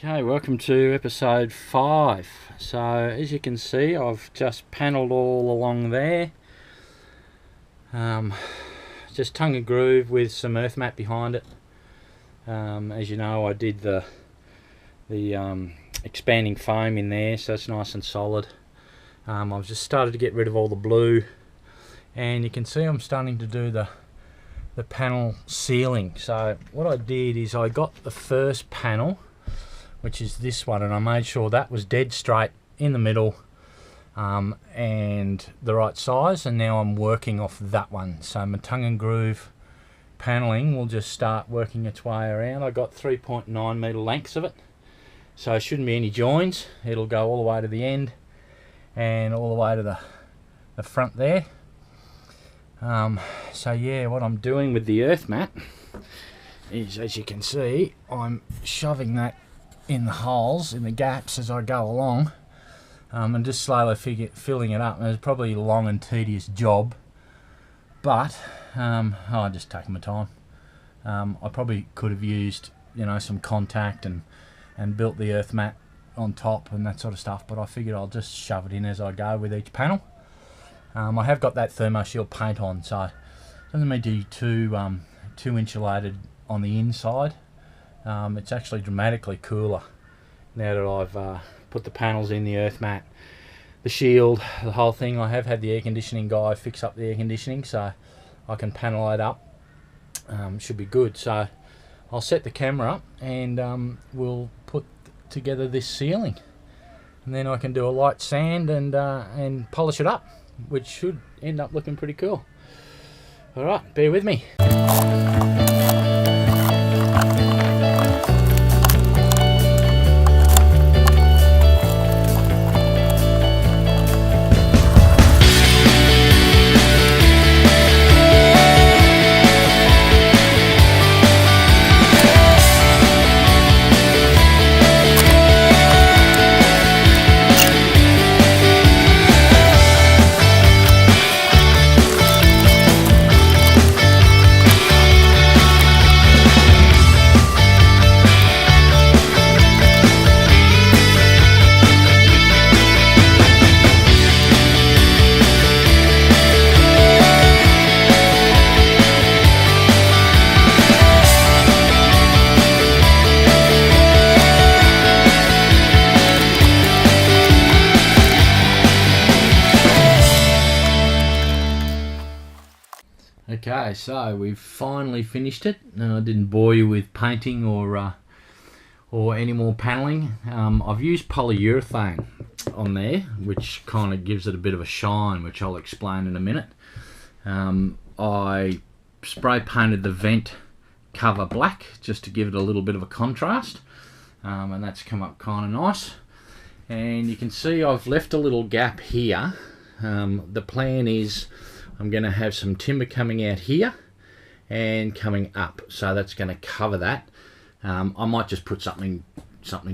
Okay, welcome to episode 5. So as you can see, I've just panelled all along there. Just tongue and groove with some earth mat behind it. As you know, I did the expanding foam in there, so it's nice and solid. I've just started to get rid of all the blue, and you can see I'm starting to do the panel sealing. So what I did is I got the first panel, which is this one, and I made sure that was dead straight in the middle and the right size, and now I'm working off that one. So my tongue and groove paneling will just start working its way around. I got 3.9 metre lengths of it, so it shouldn't be any joins. It'll go all the way to the end and all the way to the front there. So yeah, what I'm doing with the earth mat is, as you can see, I'm shoving that in the holes, in the gaps as I go along, and just slowly filling it up. And it's probably a long and tedious job, but I just take my time. I probably could have used, some contact and built the earth mat on top and that sort of stuff, but I figured I'll just shove it in as I go with each panel. I have got that ThermoShield paint on, so it doesn't need to be too insulated on the inside. It's actually dramatically cooler now that I've put the panels in, the earth mat, the shield, the whole thing. I have had the air conditioning guy fix up the air conditioning, so I can panel it up. Should be good. So I'll set the camera up and we'll put together this ceiling, and then I can do a light sand and polish it up, which should end up looking pretty cool. Alright, bear with me. Okay, so we've finally finished it. No, I didn't bore you with painting or any more paneling. I've used polyurethane on there, which kind of gives it a bit of a shine, which I'll explain in a minute. I spray painted the vent cover black just to give it a little bit of a contrast, and that's come up kind of nice. And you can see I've left a little gap here. The plan is I'm going to have some timber coming out here and coming up, so that's going to cover that. I might just put something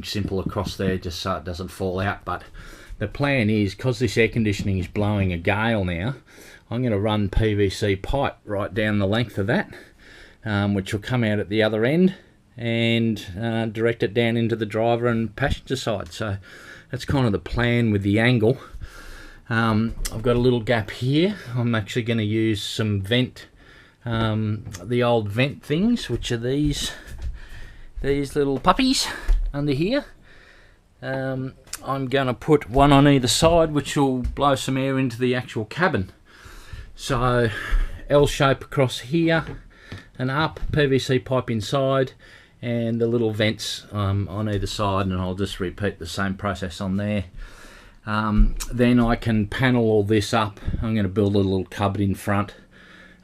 simple across there just so it doesn't fall out, but the plan is, because this air conditioning is blowing a gale now, I'm going to run PVC pipe right down the length of that, which will come out at the other end and direct it down into the driver and passenger side. So that's kind of the plan with the angle. I've got a little gap here. I'm actually going to use some vent, the old vent things, which are these little puppies under here. I'm going to put one on either side, which will blow some air into the actual cabin. So L shape across here and up, PVC pipe inside, and the little vents on either side, and I'll just repeat the same process on there. Then I can panel all this up. I'm going to build a little cupboard in front,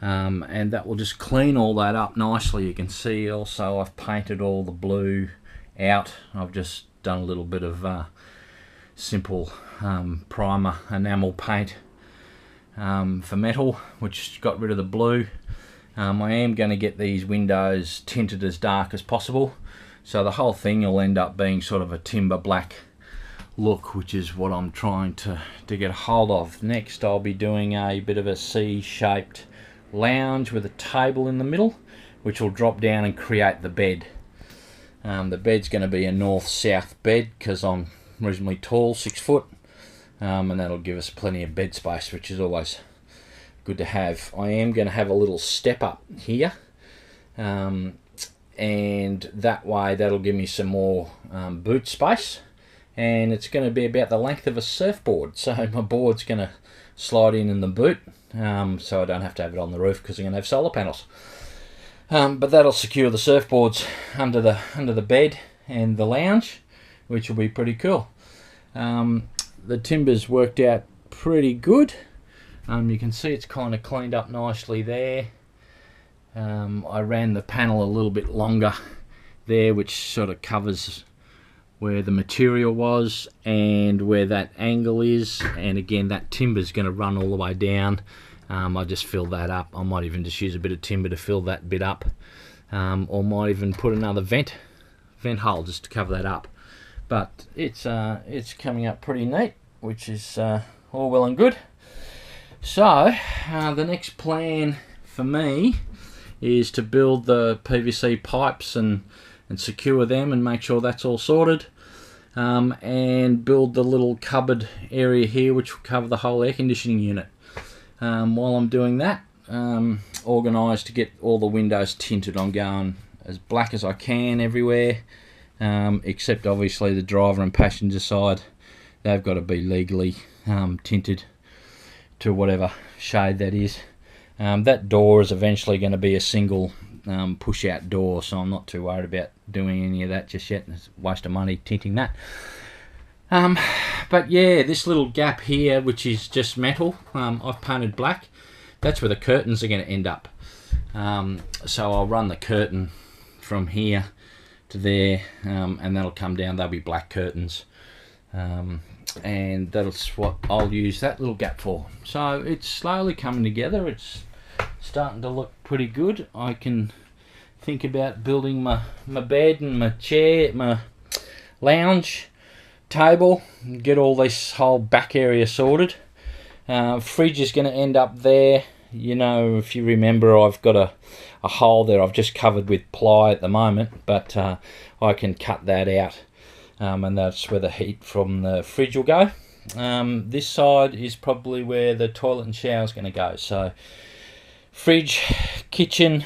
and that will just clean all that up nicely. You can see also I've painted all the blue out. I've just done a little bit of simple primer enamel paint for metal, which got rid of the blue. I am going to get these windows tinted as dark as possible, so the whole thing will end up being sort of a timber black look, which is what I'm trying to get a hold of. Next, I'll be doing a bit of a C-shaped lounge with a table in the middle, which will drop down and create the bed. The bed's going to be a north-south bed because I'm reasonably tall, 6 foot, and that'll give us plenty of bed space, which is always good to have. I am going to have a little step up here, and that way that'll give me some more boot space, and it's going to be about the length of a surfboard, so my board's going to slide in the boot, so I don't have to have it on the roof because I'm going to have solar panels. But that'll secure the surfboards under the bed and the lounge, which will be pretty cool. The timber's worked out pretty good. You can see it's kind of cleaned up nicely there. I ran the panel a little bit longer there, which sort of covers where the material was and where that angle is, and again that timber's going to run all the way down. I just fill that up. I might even just use a bit of timber to fill that bit up, or might even put another vent hole just to cover that up. But it's coming up pretty neat, which is all well and good. So the next plan for me is to build the PVC pipes and secure them and make sure that's all sorted, and build the little cupboard area here which will cover the whole air conditioning unit. While I'm doing that, organised to get all the windows tinted. I'm going as black as I can everywhere, except obviously the driver and passenger side. They've got to be legally tinted to whatever shade that is. That door is eventually going to be a single push out door, so I'm not too worried about doing any of that just yet. It's a waste of money tinting that. But yeah, this little gap here, which is just metal, I've painted black. That's where the curtains are going to end up. So I'll run the curtain from here to there, and that'll come down. They'll be black curtains, and that's what I'll use that little gap for. So it's slowly coming together. It's starting to look pretty good. I can think about building my bed and my chair, my lounge table, and get all this whole back area sorted. Fridge is going to end up there. You know, if you remember, I've got a hole there I've just covered with ply at the moment, but I can cut that out, and that's where the heat from the fridge will go. This side is probably where the toilet and shower is going to go. So fridge, kitchen,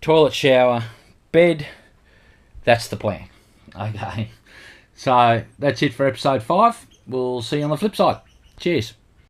toilet, shower, bed, that's the plan. Okay, so that's it for episode 5. We'll see you on the flip side. Cheers.